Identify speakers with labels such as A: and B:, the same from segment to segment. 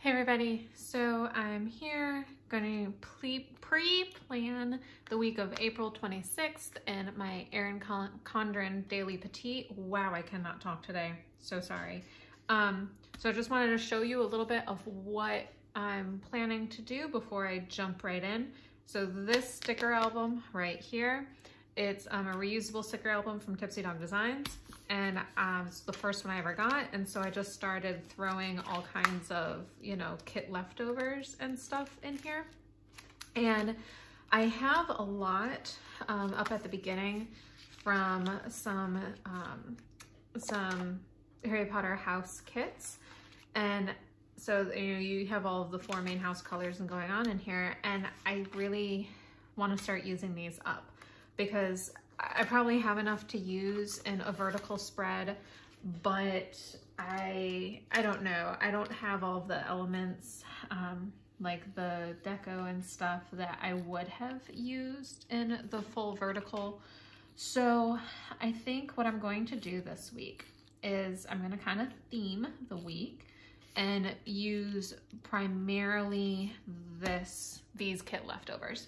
A: Hey everybody, so I'm here going to pre-plan the week of April 26th in my Erin Condren Daily Petite. Wow, I cannot talk today, so sorry. So I just wanted to show you a little bit of what I'm planning to do before I jump right in. So this sticker album right here, it's a reusable sticker album from Tipsy Dog Designs. And it's the first one I ever got, and so I just started throwing all kinds of, kit leftovers and stuff in here. And I have a lot up at the beginning from some Harry Potter house kits. And so, you have all of the 4 main house colors and going on in here, and I really want to start using these up because I probably have enough to use in a vertical spread, but I don't know. I don't have all of the elements, like the deco and stuff that I would have used in the full vertical. So I think what I'm going to do this week is I'm going to kind of theme the week and use primarily these kit leftovers.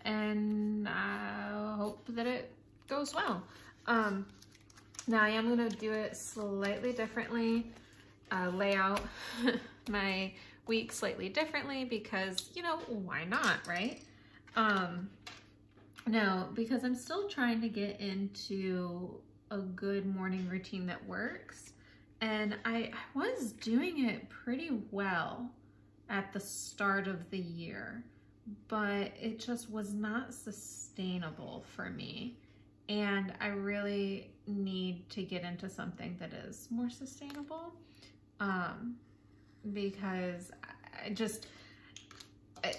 A: And I hope that it goes well. Now I am gonna do it slightly differently, lay out my week slightly differently because, why not, right? Now, because I'm still trying to get into a good morning routine that works, and I was doing it pretty well at the start of the year, but it just was not sustainable for me. And I really need to get into something that is more sustainable, because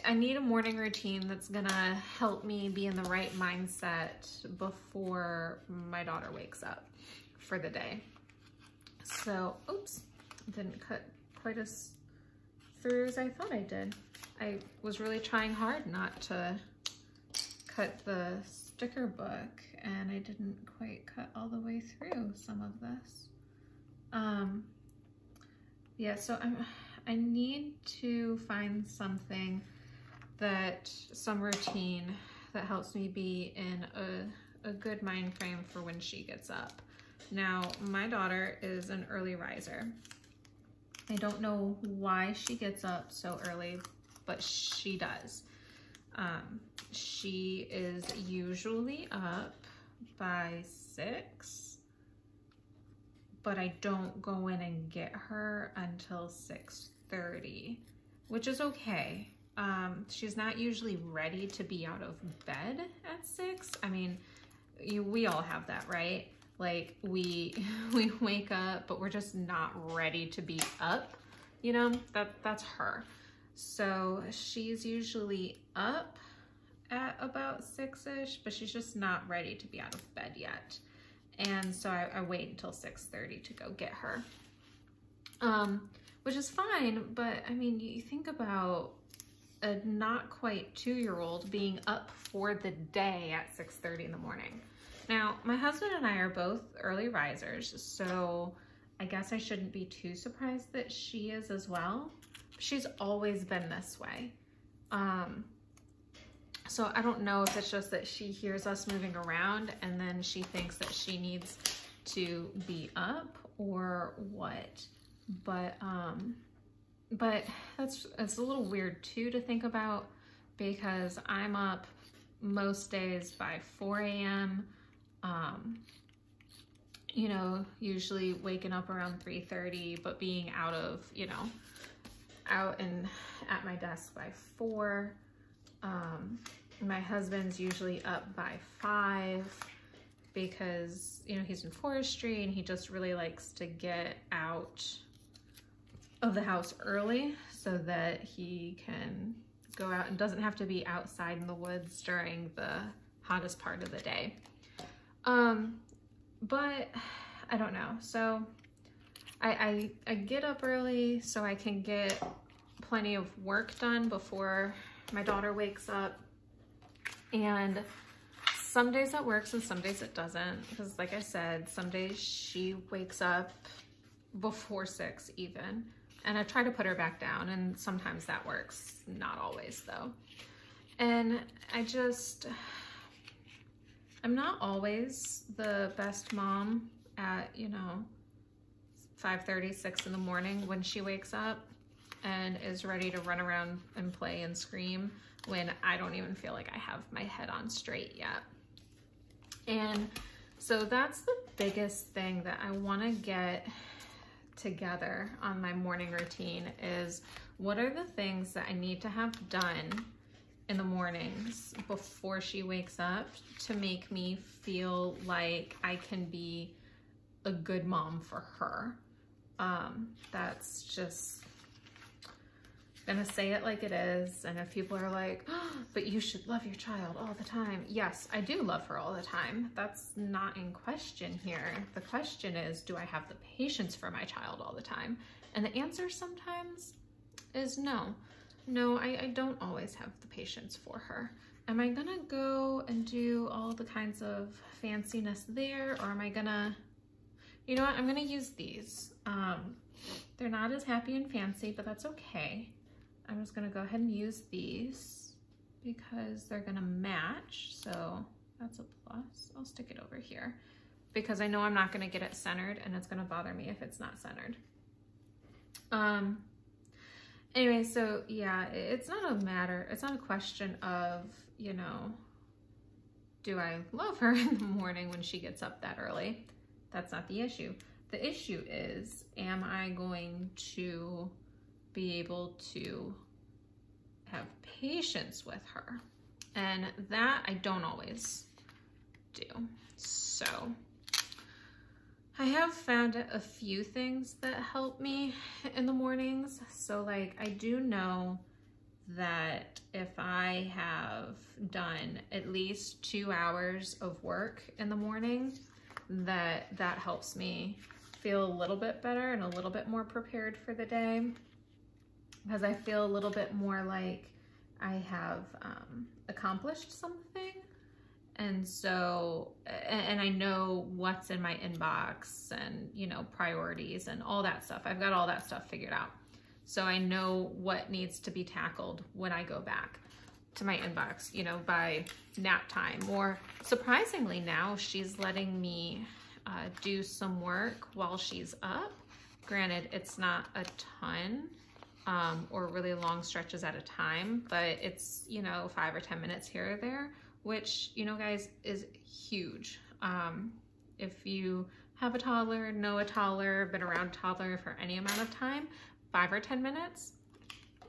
A: I need a morning routine that's gonna help me be in the right mindset before my daughter wakes up for the day. So, oops, didn't cut quite as through as I thought I did. I was really trying hard not to cut the sticker book, and I didn't quite cut all the way through some of this. Yeah, so I need to find some routine that helps me be in a good mind frame for when she gets up. Now, my daughter is an early riser. I don't know why she gets up so early, but she does. She is usually up by 6, but I don't go in and get her until 6:30, which is okay. She's not usually ready to be out of bed at 6. I mean, we all have that, right? Like we wake up, but we're just not ready to be up, that's her. So she's usually up at about 6-ish, but she's just not ready to be out of bed yet. And so I wait until 6:30 to go get her, which is fine. But I mean, you think about a not quite 2-year-old being up for the day at 6:30 in the morning. Now, my husband and I are both early risers, so I guess I shouldn't be too surprised that she is as well. She's always been this way. So I don't know if it's just that she hears us moving around and then she thinks that she needs to be up or what. But it's a little weird too to think about because I'm up most days by 4 a.m. Usually waking up around 3:30, but being out and at my desk by 4. My husband's usually up by 5 because, he's in forestry and he just really likes to get out of the house early so that he can go out and doesn't have to be outside in the woods during the hottest part of the day. But I don't know. So I get up early so I can get plenty of work done before my daughter wakes up. And some days that works and some days it doesn't, because like I said, some days she wakes up before 6 even, And I try to put her back down, and sometimes that works, not always though. And I'm not always the best mom at, you know, 5:30, 6 in the morning when she wakes up and is ready to run around and play and scream when I don't even feel like I have my head on straight yet. And so that's the biggest thing that I want to get together on my morning routine is what are the things that I need to have done in the mornings before she wakes up to make me feel like I can be a good mom for her. That's just gonna say it like it is. And if people are like, oh, but you should love your child all the time. Yes, I do love her all the time. That's not in question here. The question is, do I have the patience for my child all the time? And the answer sometimes is no. No, I don't always have the patience for her. Am I gonna go and do all the kinds of fanciness there, or am I gonna, you know what, I'm gonna use these. They're not as happy and fancy, but that's okay. I'm just gonna go ahead and use these because they're gonna match, so that's a plus. I'll stick it over here because I know I'm not gonna get it centered, and it's gonna bother me if it's not centered. Anyway, so yeah, it's not a question of, you know, do I love her in the morning when she gets up that early? That's not the issue. The issue is, am I going to be able to have patience with her? And that I don't always do. So I have found a few things that help me in the mornings. So like, I do know that if I have done at least 2 hours of work in the morning, that helps me feel a little bit better and a little bit more prepared for the day, because I feel a little bit more like I have accomplished something. And so, and I know what's in my inbox and, you know, priorities and all that stuff. I've got all that stuff figured out. So I know what needs to be tackled when I go back to my inbox, you know, by nap time. Or surprisingly now, she's letting me do some work while she's up. Granted, it's not a ton or really long stretches at a time, but it's, you know, 5 or 10 minutes here or there, which, you know, guys, is huge. If you have a toddler, know a toddler, been around a toddler for any amount of time, 5 or 10 minutes,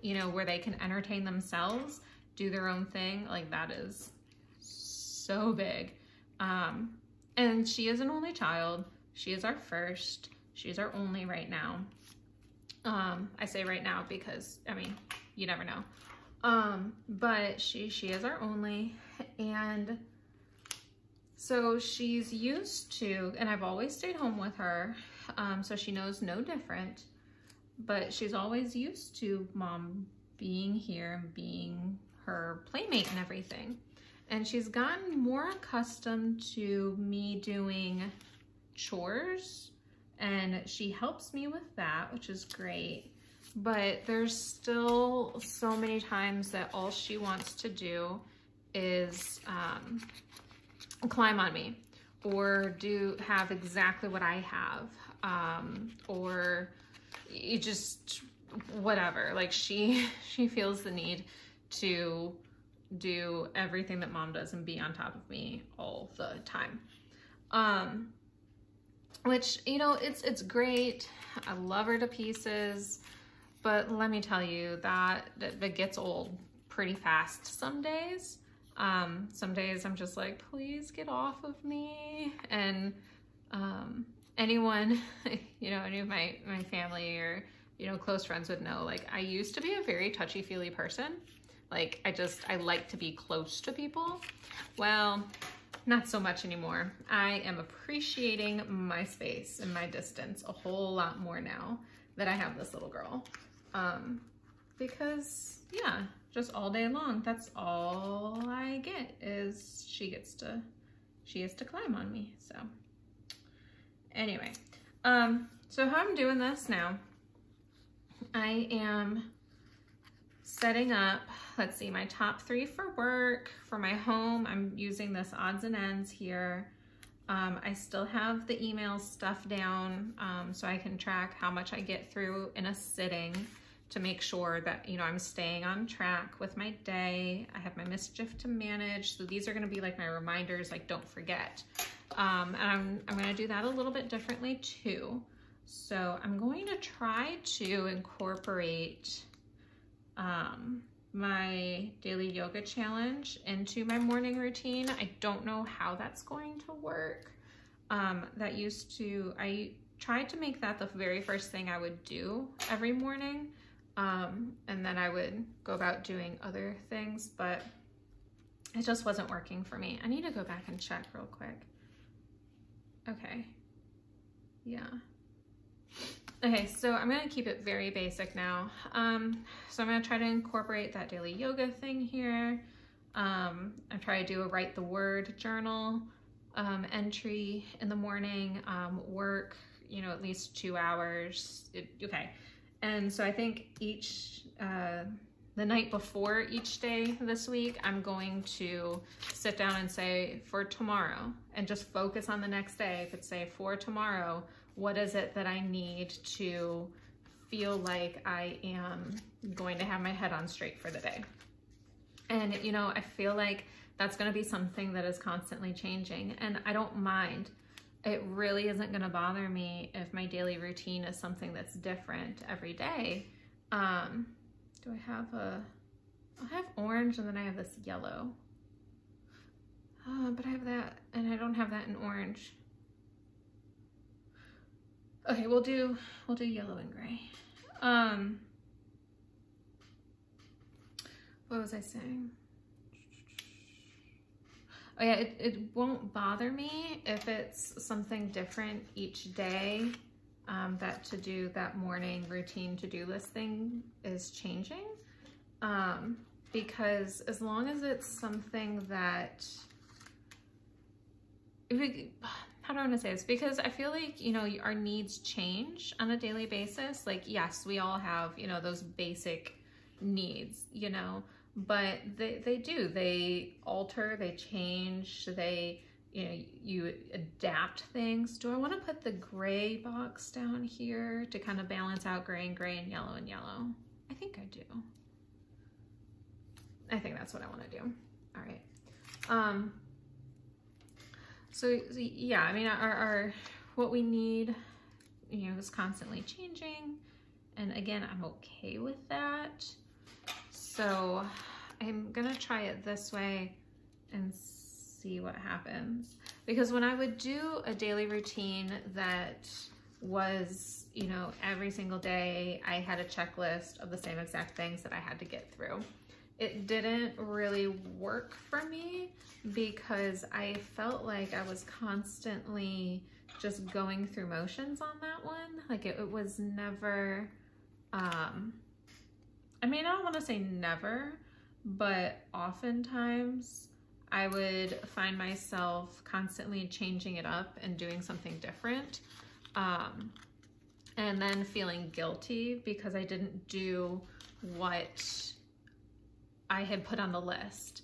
A: you know, where they can entertain themselves, do their own thing, like that is so big. And she is an only child. She is our first. She's our only right now. I say right now because, I mean, you never know. But she is our only, and so she's used to, and I've always stayed home with her, so she knows no different, but she's always used to mom being here and being her playmate and everything. And she's gotten more accustomed to me doing chores, and she helps me with that, which is great. But there's still so many times that all she wants to do is climb on me, or have exactly what I have, or you just whatever. Like she feels the need to do everything that mom does and be on top of me all the time. Which, you know, it's great. I love her to pieces. But let me tell you that gets old pretty fast some days. Some days I'm just like, please get off of me. And anyone, you know, any of my family or, you know, close friends would know, like, I used to be a very touchy-feely person. Like, I like to be close to people. Well, not so much anymore. I am appreciating my space and my distance a whole lot more now that I have this little girl. Because yeah, just all day long, that's all I get is she has to climb on me. So anyway, so how I'm doing this now I am setting up, let's see, my top 3 for work. For my home, I'm using this odds and ends here. I still have the email stuff down so I can track how much I get through in a sitting to make sure that, you know, I'm staying on track with my day. I have my mischief to manage. So these are gonna be like my reminders, like don't forget. And I'm gonna do that a little bit differently too. So I'm going to try to incorporate my daily yoga challenge into my morning routine. I don't know how that's going to work. I tried to make that the very first thing I would do every morning. And then I would go about doing other things, but it just wasn't working for me. I need to go back and check real quick. Okay. Yeah. Okay, so I'm gonna keep it very basic now. So I'm gonna try to incorporate that daily yoga thing here. I try to do a write the word journal entry in the morning, work, you know, at least 2 hours. Okay, and so I think the night before each day this week, I'm going to sit down and say for tomorrow and just focus on the next day. I could say for tomorrow, what is it that I need to feel like I am going to have my head on straight for the day? And, you know, I feel like that's going to be something that is constantly changing, and I don't mind. It really isn't going to bother me if my daily routine is something that's different every day. Do I have I have orange and then I have this yellow. But I have that and I don't have that in orange. Okay, we'll do yellow and gray. What was I saying? Oh yeah, it won't bother me if it's something different each day. That morning routine to-do list thing is changing. Because as long as it's something that, how do I want to say this? Because I feel like, you know, our needs change on a daily basis. Like, yes, we all have, you know, those basic needs, you know, but they alter, they change, you know, you adapt things. Do I want to put the gray box down here to kind of balance out gray and yellow and yellow? I think I do. I think that's what I want to do. All right. So yeah, I mean, our what we need, you know, is constantly changing. And again, I'm okay with that. So I'm gonna try it this way and see what happens. Because when I would do a daily routine that was, you know, every single day I had a checklist of the same exact things that I had to get through, it didn't really work for me because I felt like I was constantly just going through motions on that one. Like it was never, I mean, I don't want to say never, but oftentimes I would find myself constantly changing it up and doing something different. And then feeling guilty because I didn't do what I had put on the list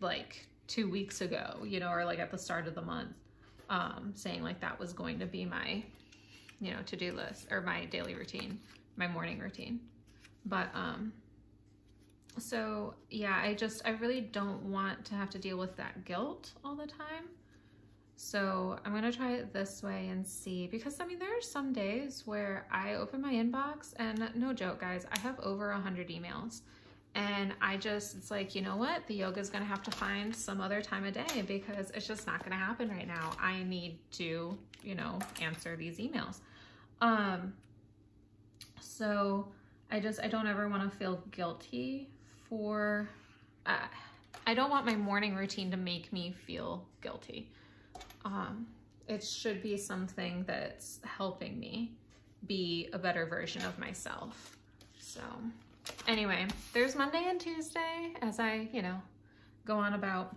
A: like 2 weeks ago, you know, or like at the start of the month, saying like that was going to be my, you know, to-do list or my daily routine, my morning routine. But so yeah, I really don't want to have to deal with that guilt all the time. So I'm gonna try it this way and see, because I mean, there are some days where I open my inbox and no joke guys, I have over 100 emails. And it's like, you know what? The yoga is going to have to find some other time of day because it's just not going to happen right now. I need to, you know, answer these emails. So I don't ever want to feel guilty for, I don't want my morning routine to make me feel guilty. It should be something that's helping me be a better version of myself. So anyway, there's Monday and Tuesday as I, you know, go on about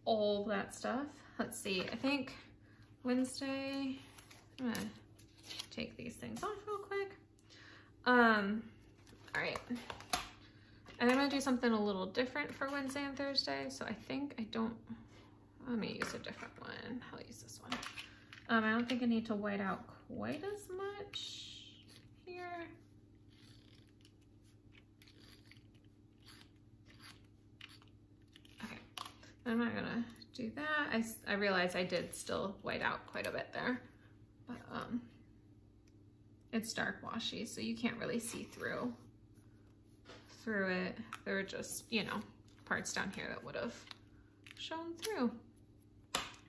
A: all that stuff. Let's see, I think Wednesday, I'm gonna take these things off real quick. All right. And I'm gonna do something a little different for Wednesday and Thursday. So I think let me use a different one. I'll use this one. I don't think I need to white out quite as much here. Okay, I'm not gonna do that. I realized I did still white out quite a bit there, but it's dark washy, so you can't really see through it. There were just, you know, parts down here that would have shown through.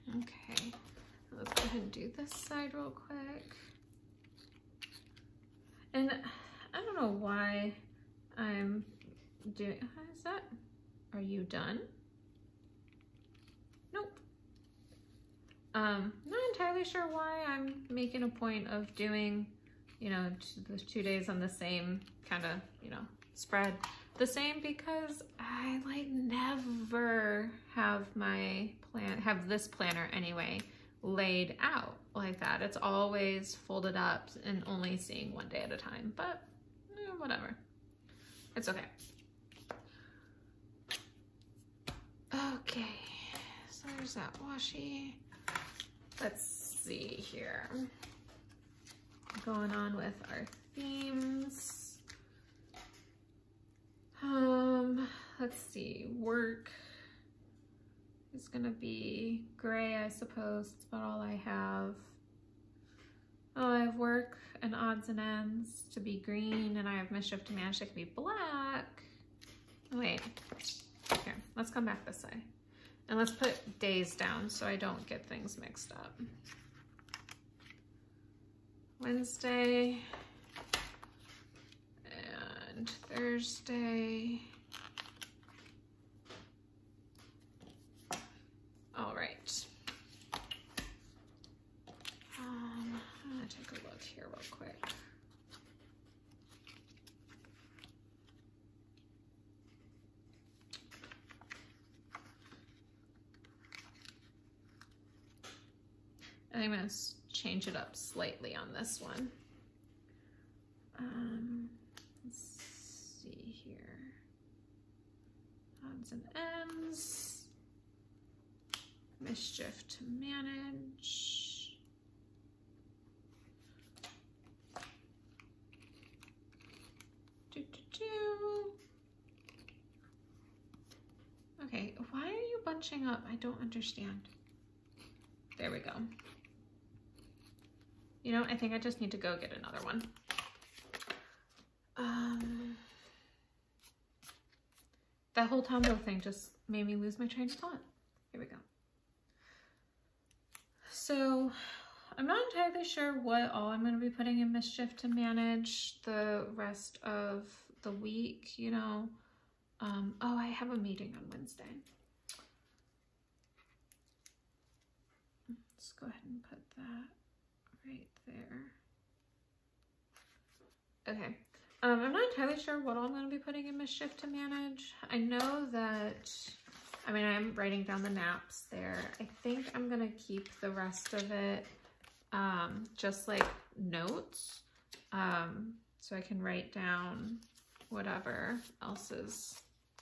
A: Okay, let's go ahead and do this side real quick. And I don't know why I'm doing, are you done? Nope. Not entirely sure why I'm making a point of doing, you know, the 2 days on the same kind of, you know, spread the same, because I like never have this planner anyway laid out like that. It's always folded up and only seeing one day at a time, but whatever, it's okay. Okay, so there's that washi. Let's see here, going on with our themes. Let's see, work is gonna be gray, I suppose. That's about all I have. Oh, I have work and odds and ends to be green, and I have mischief to manage to be black. Wait, okay, let's come back this way. And let's put days down so I don't get things mixed up. Wednesday and Thursday. All right. I'm gonna take a look here real quick. I'm gonna change it up slightly on this one. Let's see here. Odds and ends. Mischief to manage. Okay, why are you bunching up? I don't understand. There we go. You know, I think I just need to go get another one. That whole Tombow thing just made me lose my train of thought. Here we go. So I'm not entirely sure what all I'm going to be putting in Mischief to manage the rest of the week, you know. Oh, I have a meeting on Wednesday. Let's go ahead and put that right there. Okay. I'm not entirely sure what all I'm going to be putting in Mischief to manage. I know that, I mean, I'm writing down the naps there. I think I'm going to keep the rest of it just like notes, so I can write down whatever else is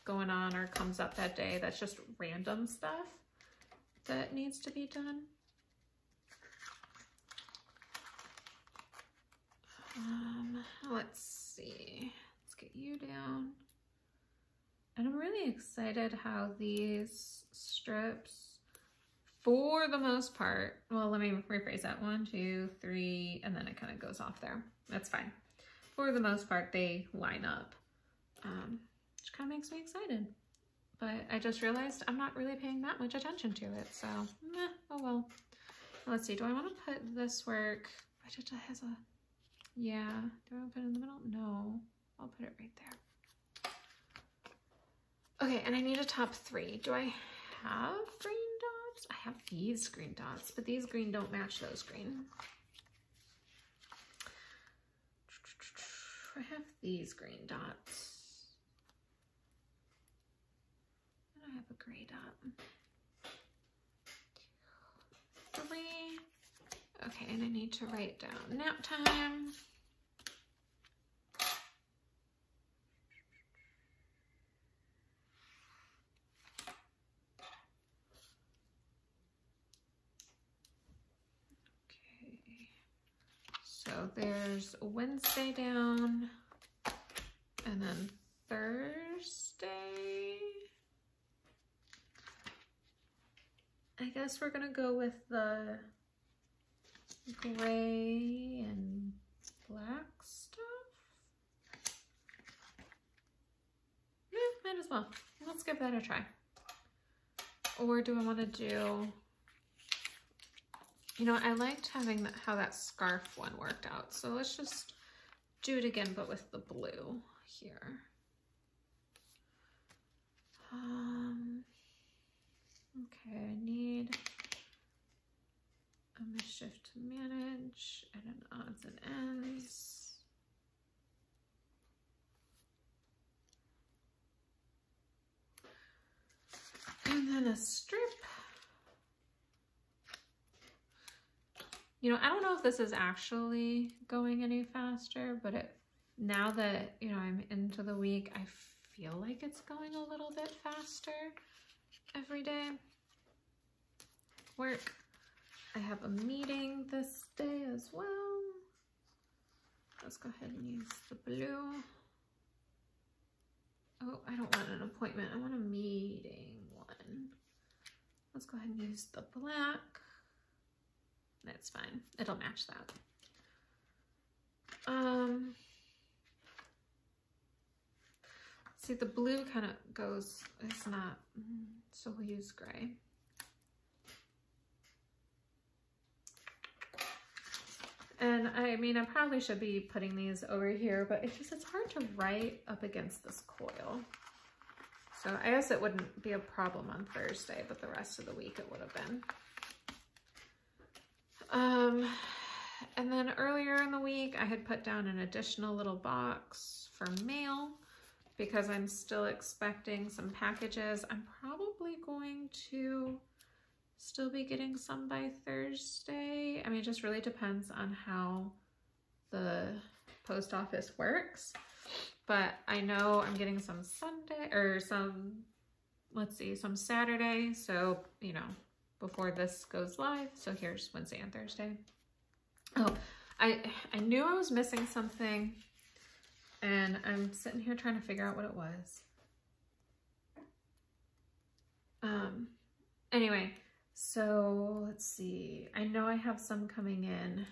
A: going on or comes up that day. That's just random stuff that needs to be done. Let's see, let's get you down. And I'm really excited how these strips, for the most part, well, let me rephrase that. 1, 2, 3, and then it kind of goes off there. That's fine. For the most part, they line up, which kind of makes me excited. But I just realized I'm not really paying that much attention to it, so oh well. Let's see, do I want to put this work, it has a, yeah, do I want to put it in the middle? No, I'll put it right there. Okay, and I need a top 3. Do I have green dots? I have these green dots, but these green don't match those green. I have these green dots. And I have a gray dot. 3. Okay, and I need to write down nap time. there's Wednesday down, and then Thursday. I guess we're gonna go with the gray and black stuff. Yeah, might as well. Let's give that a try. Or do I want to do, you know, I liked having how that scarf one worked out. So let's just do it again, but with the blue here. Okay, I need a mischief to manage and an odds and ends. And then a strip. You know, I don't know if this is actually going any faster, but now that, you know, I'm into the week, I feel like it's going a little bit faster every day. Work. I have a meeting this day as well. Let's go ahead and use the blue. Oh, I don't want an appointment. I want a meeting one. Let's go ahead and use the black. That's fine. It'll match that. See, the blue kind of goes, it's not, so we'll use gray. And I mean, I probably should be putting these over here, but it's hard to write up against this coil. So I guess it wouldn't be a problem on Thursday, but the rest of the week it would have been. And then earlier in the week, I had put down an additional little box for mail because I'm still expecting some packages. I'm probably going to still be getting some by Thursday. I mean, it just really depends on how the post office works. But I know I'm getting some Sunday or some, let's see, some Saturday. So, you know, before this goes live. So here's Wednesday and Thursday. Oh, I knew I was missing something and I'm sitting here trying to figure out what it was. Anyway, so let's see. I know I have some coming in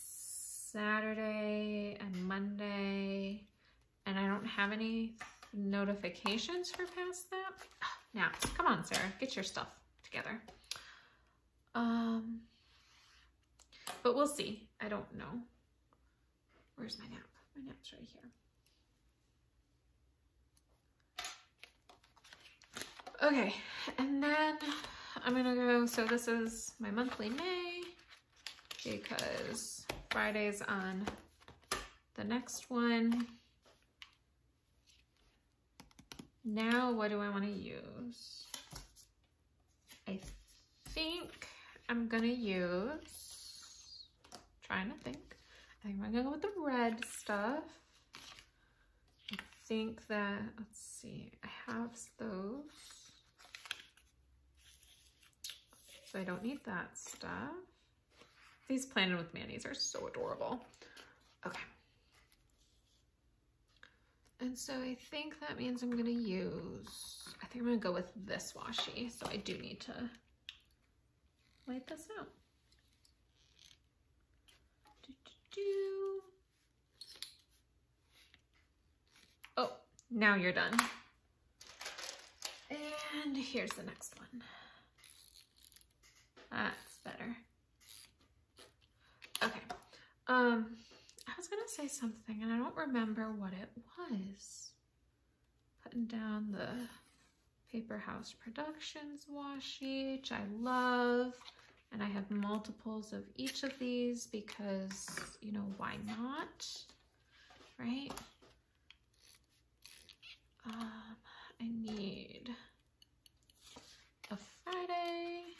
A: Saturday and Monday, and I don't have any notifications for past that. Now, come on, Sarah, get your stuff together. But we'll see. I don't know. Where's my nap? My nap's right here. Okay, and then I'm gonna go, so this is my monthly May because Friday's on the next one. Now, what do I want to use? I think I'm gonna use, trying to think, I think I'm gonna go with the red stuff. I think that, let's see, I have those. So I don't need that stuff. These Planted with Manis are so adorable. Okay. And so I think that means I'm gonna use, I think I'm gonna go with this washi. So I do need to wipe this out. Oh, now you're done. And here's the next one. That's better. Okay. I was gonna say something and I don't remember what it was. Putting down the Paper House Productions washi, which I love. And I have multiples of each of these because, you know, why not? Right? I need a Friday.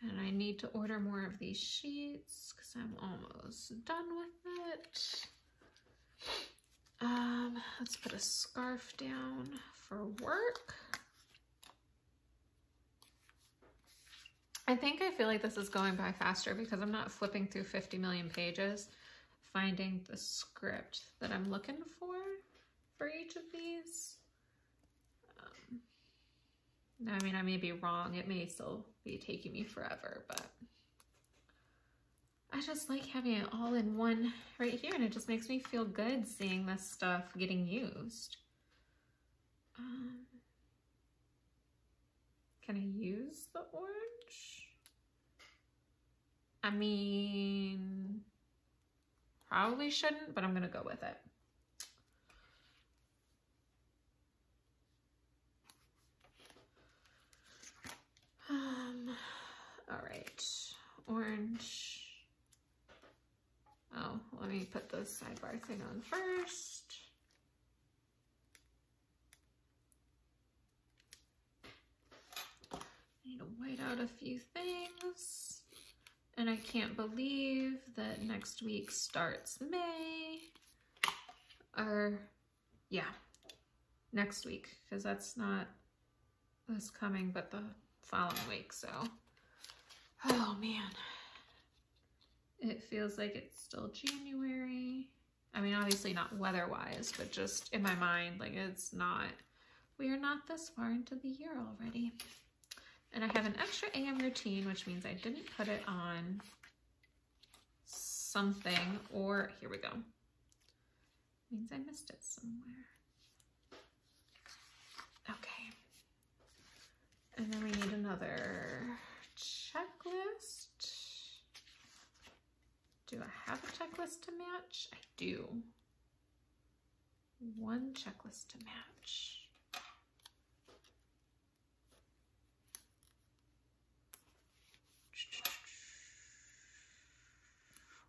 A: And I need to order more of these sheets because I'm almost done with it. Let's put a scarf down for work. I think I feel like this is going by faster because I'm not flipping through 50 million pages, finding the script that I'm looking for each of these. I mean, I may be wrong. It may still be taking me forever, but I just like having it all in one right here, and it just makes me feel good seeing this stuff getting used. Can I use the orange? I mean, probably shouldn't, but I'm gonna go with it. All right, orange. Oh, let me put the sidebar thing on first. I need to white out a few things. And I can't believe that next week starts May. Or, yeah, next week, because that's not this coming, but the following week, so. Oh man. It feels like it's still January. I mean, obviously not weather-wise, but just in my mind, like it's not, we are not this far into the year already. And I have an extra AM routine, which means I didn't put it on something, or here we go. Means I missed it somewhere. Okay. And then we need another checklist. Do I have a checklist to match? I do. One checklist to match.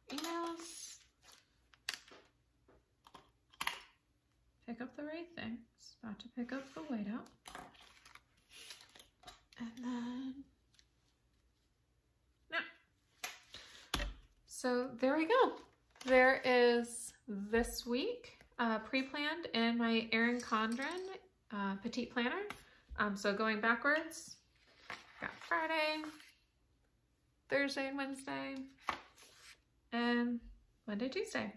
A: Emails. Pick up the right things. About to pick up the whiteout. And then, no. So there we go. There is this week pre-planned in my Erin Condren Petite Planner. So going backwards, got Friday, Thursday and Wednesday, and Monday, Tuesday.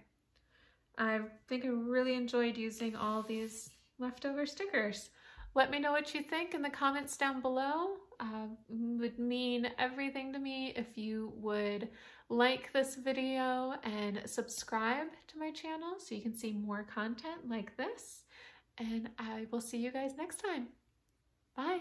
A: I think I really enjoyed using all these leftover stickers. Let me know what you think in the comments down below. Would mean everything to me if you would like this video and subscribe to my channel so you can see more content like this. And I will see you guys next time. Bye.